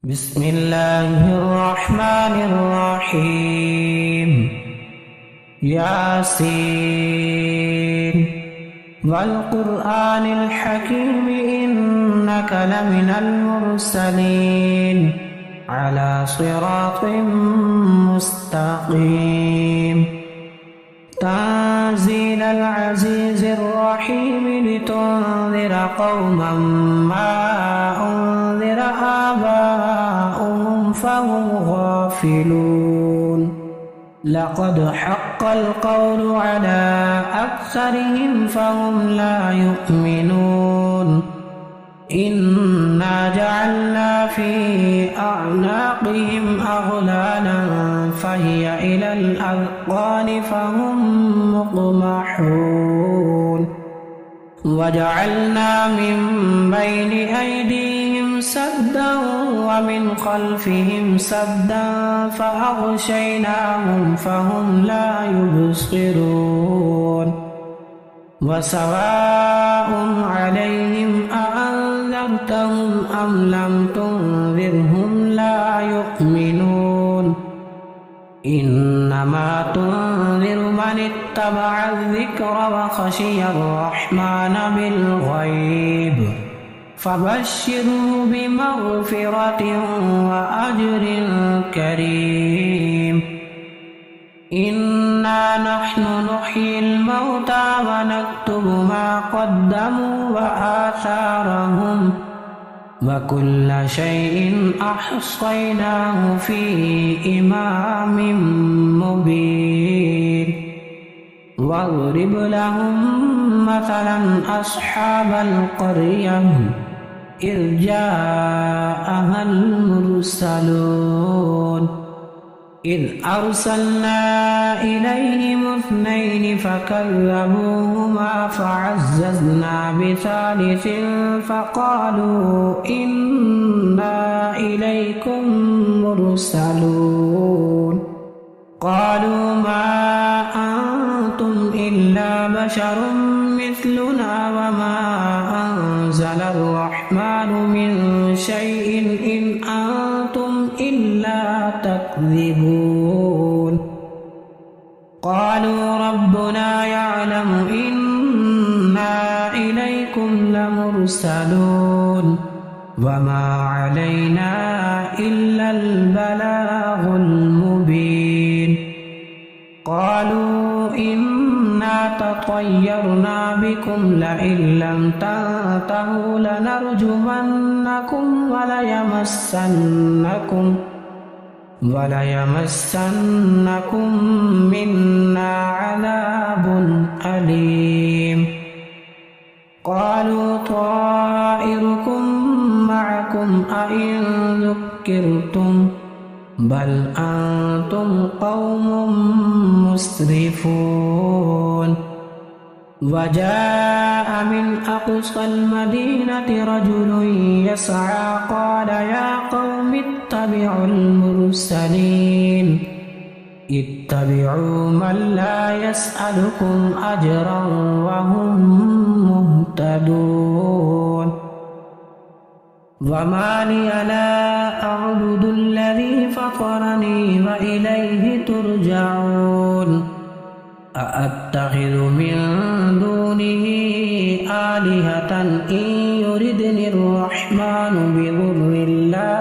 بسم الله الرحمن الرحيم. ياسين والقرآن الحكيم إنك لمن المرسلين على صراط مستقيم. تنزيل العزيز الرحيم لتنذر قوما ما أنذر آباؤهم فهم غافلون. لقد حق القول على أكثرهم فهم لا يؤمنون. إنا جعلنا في أعناقهم أغلالا فهي إلى الأذقان فهم مقمحون. وجعلنا من بين أيديهم سدا ومن خلفهم سدا فأغشيناهم فهم لا يبصرون. وسواء عليهم أأنذرتهم أم لم تنذرهم لا يؤمنون. إنما تنذر من اتبع الذكر وخشي الرحمن بالغيب فبشره بمغفرة وأجر كريم. إنا نحن نحيي الموتى ونكتب ما قدموا وآثارهم وكل شيء أحصيناه في إمام مبين. واضرب لهم مثلا أصحاب القرية إذ جاءها المرسلون إذ أرسلنا إليهم اثنين فكذبوهما فعززنا بثالث فقالوا إنا إليكم مرسلون. قالوا ما أنتم إلا بشر مثلنا وما أنزل الرحمن من شيء إن أنتم إلا تكذبون. قالوا ربنا يعلم إنا إليكم لمرسلون وما علينا إلا البلاغ المبين. قالوا إنا تطيرنا بكم لئن لم تنتهوا لنرجمنكم وليمسنكم منا عذاب أليم. قالوا طائركم معكم أئن ذكرتم بل أنتم قوم مسرفون. وجاء من أقصى المدينة رجل يسعى قال يا قوم اتبعوا المرسلين اتبعوا من لا يسألكم أجرا وهم مهتدون. وما لي لا أعبد الذي فطرني وإليه ترجعون. أأتخذ من دونه آلهة إن يردني الرحمن بضر لا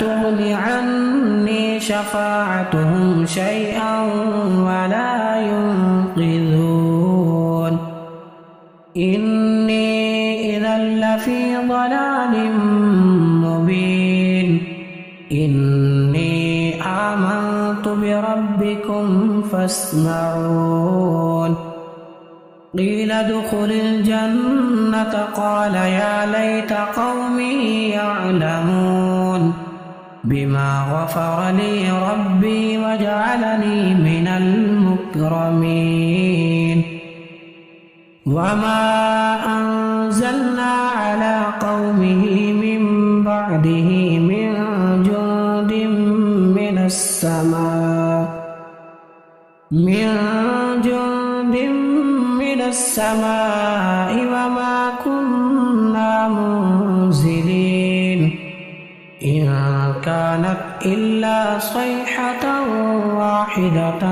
تغني عني شفاعتهم شيئا ولا ينقذون. إني إذا لفي ضلال مبين. إني آمنت بربكم فاسمعون. قيل ادخل الجنة قال يا ليت قومي يعلمون بما غفر لي ربي وجعلني من المكرمين. وما أنزلنا على قومه من بعده من جند من السماء وما كنا كانت إلا صيحة واحدة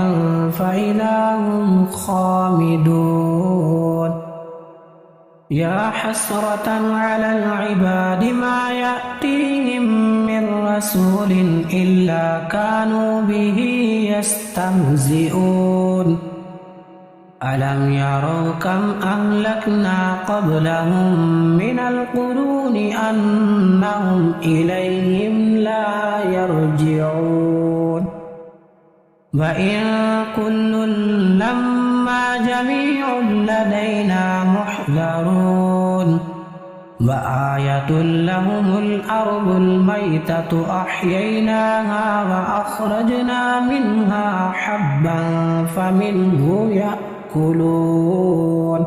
فإذا هم خامدون يا حسرة على العباد ما يأتيهم من رسول إلا كانوا به يستهزئون ألم يروا كم أهلكنا قبلهم من القرون أنهم إليهم لا يرجعون وإن كل لما جميع لدينا محضرون وآية لهم الأرض الميتة أحييناها وأخرجنا منها حبا فمنه يأكلون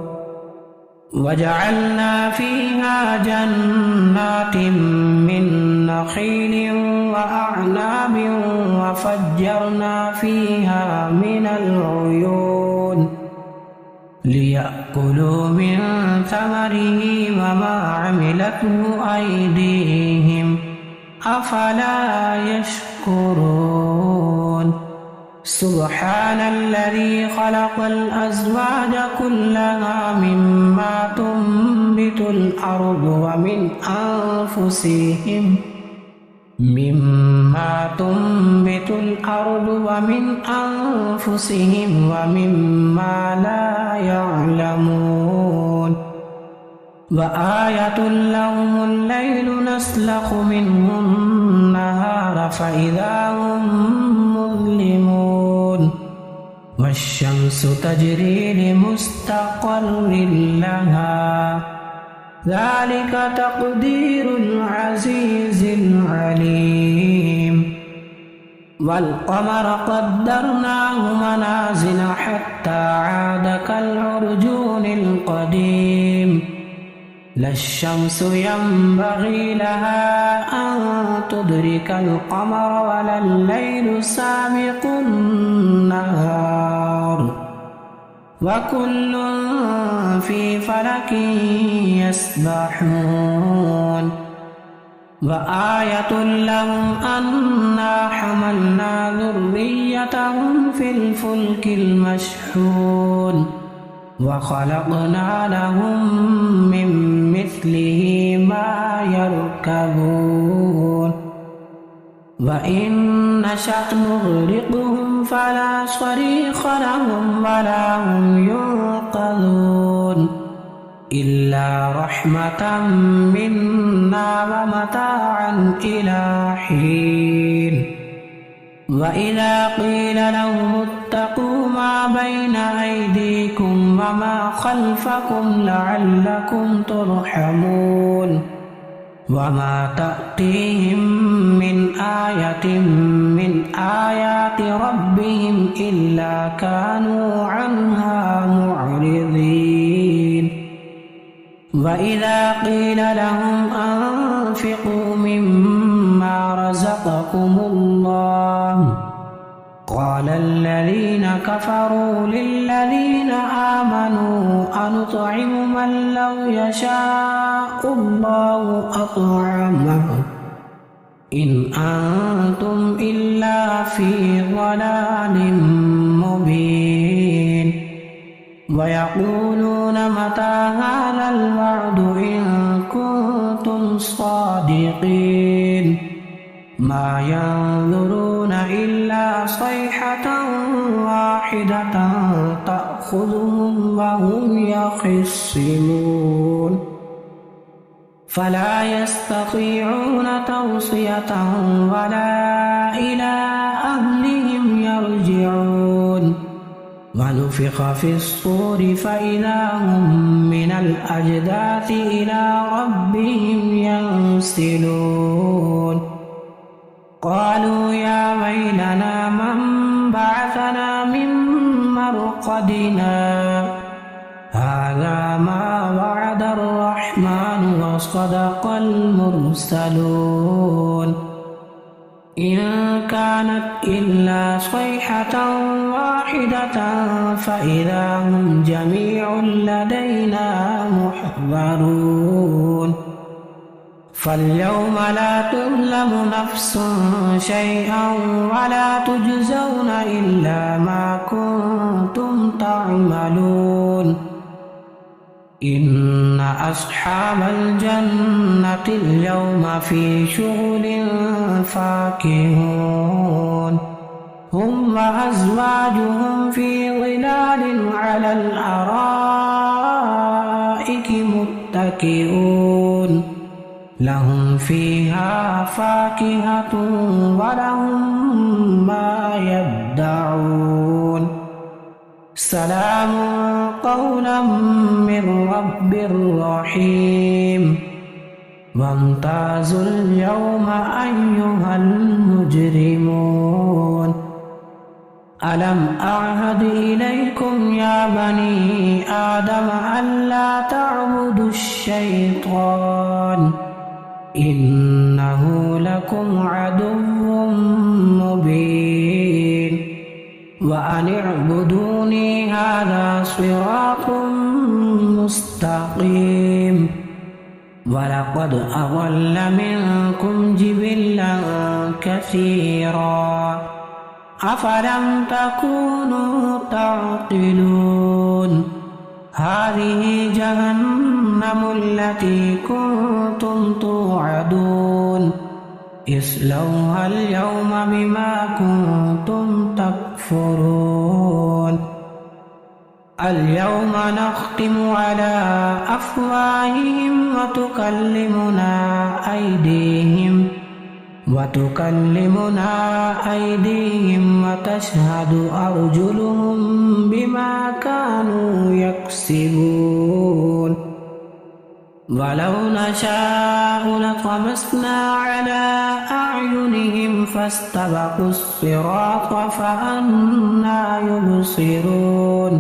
وجعلنا فيها جنات من نخيل وأعناب وفجرنا فيها من العيون ليأكلوا من ثمره وما عملته أيديهم أفلا يشكرون سبحان الذي خلق الأزواج كلها مما تنبت الأرض ومن أنفسهم ومما لا يعلمون وآية لهم الليل نسلخ منه النهار فإذا هم مظلمون والشمس تجري لمستقر لها ذلك تقدير العزيز العليم والقمر قدرناه منازل حتى عاد كالعرجون القديم لا الشمس ينبغي لها أن تدرك القمر ولا الليل سابق النهار وكل في فلك يسبحون وآية لهم أنا حملنا ذريتهم في الفلك المشحون وخلقنا لهم من مثله ما يركبون وإن نشأ نغرقهم فلا صريخ لهم ولا هم ينقذون إلا رحمة منا ومتاعا إلى حين وإذا قيل لهم اتقوا ما بين أيديكم وما خلفكم لعلكم ترحمون وما تأتيهم من آية من آيات ربهم إلا كانوا عنها معرضين وإذا قيل لهم أنفقوا مما رزقكم الله قال الذين كفروا للذين آمنوا أنطعم من لو يشاء الله أطعمه إن أنتم إلا في ضلال مبين ويقولون متى هذا الوعد إن كنتم صادقين ما ينظرون إلا صيحة واحدة تأخذهم وهم يخصمون فلا يستطيعون توصية ولا إلى أهلهم يرجعون ونفخ في الصور فإذا هم من الأجداث إلى ربهم ينسلون قالوا يا ويلنا من بعثنا من مرقدنا هذا ما وعد الرحمن وصدق المرسلون إن كانت إلا صيحة واحدة فإذا هم جميع لدينا محضرون فاليوم لا تظلم نفس شيئا ولا تجزون إلا ما كنتم تعملون إن أصحاب الجنة اليوم في شغل فاكهون هم وأزواجهم في ظلال على الأرائك متكئون لهم فيها فاكهة ولهم ما يدعون سلام قولا من رب رحيم وامتازوا اليوم أيها المجرمون ألم أعهد إليكم يا بني آدم ألا تعبدوا الشيطان إنه لكم عدو مبين وأن اعبدوني هذا صراط مستقيم ولقد أضل منكم جبلا كثيرا أفلم تكونوا تعقلون هذه جهنم التي كنتم توعدون اصلوها اليوم بما كنتم تكفرون اليوم نختم على أفواههم وتكلمنا أيديهم وتشهد أرجلهم بما كانوا يكسبون ولو نشاء لطمسنا على أعينهم فاستبقوا الصراط فأنى يبصرون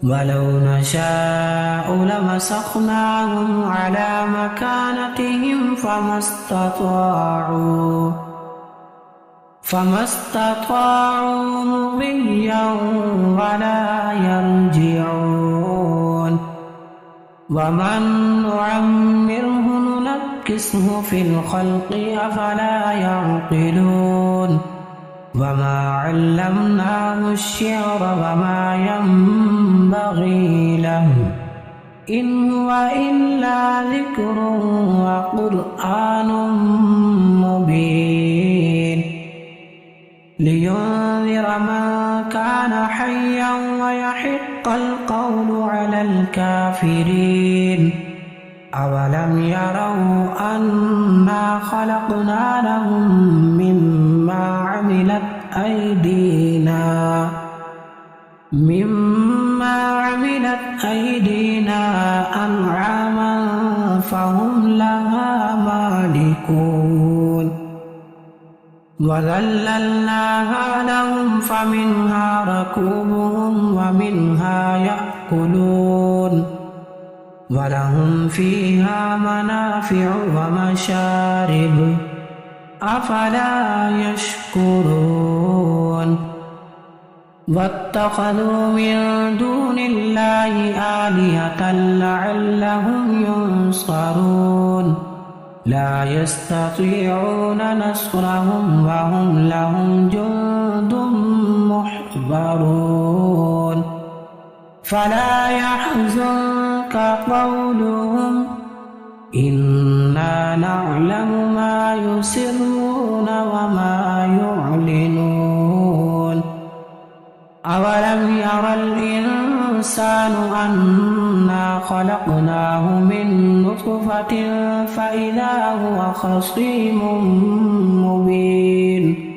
ولو نشاء لمسخناهم على مكانتهم فما استطاعوا مضيا ولا يرجعون ومن نعمره ننكسه في الخلق أفلا يعقلون وما علمناه الشعر وما ينبغي له إن هو إلا ذكر وقرآن مبين لينذر من كان حيا ويحق القول على الكافرين أولم يروا أنا خلقنا لهم مما عملت أيدينا أنعاما فهم لها مالكون وذللناها لهم فمنها ركوبهم ومنها يأكلون ولهم فيها منافع ومشارب أفلا يشكرون واتخذوا من دون الله آلهة لعلهم ينصرون لا يستطيعون نصرهم وهم لهم جند محضرون فلا يحزنك قولهم إنا نعلم ما يسرون وما يعلنون أولم ير الإنسان أنا خلقناه من نطفة فإذا هو خصيم مبين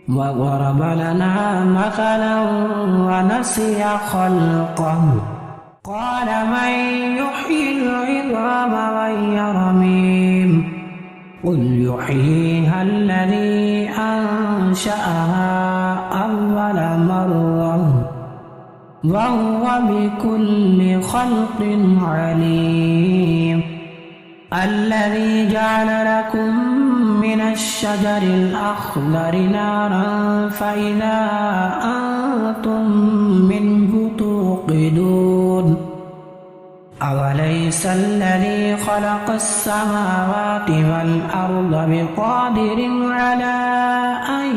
وضرب لنا مثلا ونسي خلقه قال من يحيي العظام وهي رميم قل يحييها الذي أنشأها أول مرة وهو بكل خلق عليم الذي جعل لكم من الشجر الأخضر نارا فإذا أنتم منه توقدون أوليس الذي خلق السماوات والأرض بقادر على أن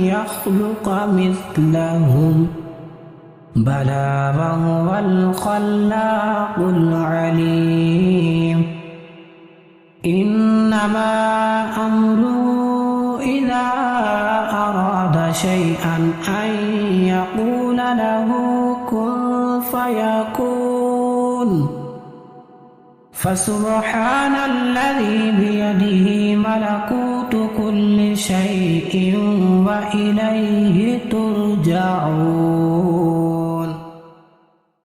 يخلق مثلهم بلى وهو الخلاق العليم إنما أمره إذا أراد شيئا أن يقول له كن فيكون فسبحان الذي بيده ملكوت كل شيء وإليه ترجعون